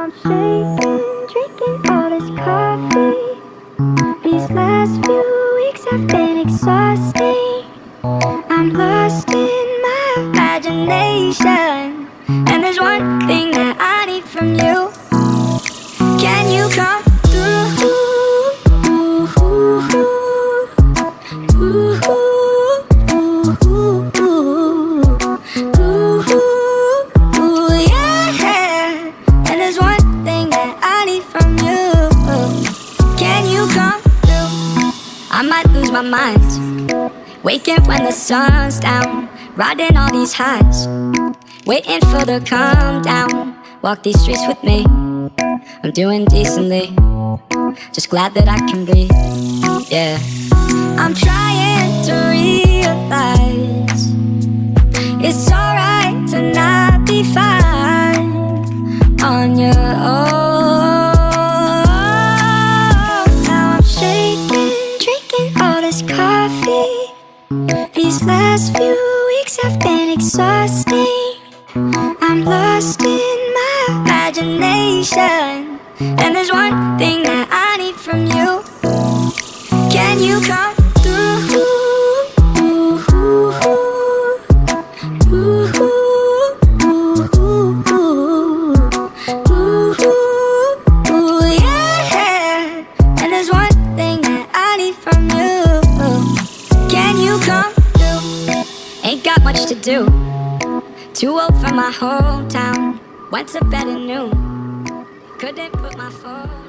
I'm shaking, drinking all this coffee. These last few weeks have been exhausting. I'm lost in my imagination, and there's one thing that I need from you. Can you come through? Yeah. And there's one thing that I need from you. Can you come through? I might lose my mind, waking when the sun's down, riding all these highs, waiting for the calm down. Walk these streets with me, I'm doing decently, just glad that I can breathe, yeah. I'm trying to realize it's alright to not be fine on your own. Now I'm shaking, drinking all this coffee. These last few weeks have been exhausting. I'm lost in my imagination, and there's one thing that I need from you. Can you come through? Yeah. And there's one thing that I need from you. Can you come through? Ain't got much to do, too old for my hometown. Went to bed at noon, couldn't put my phone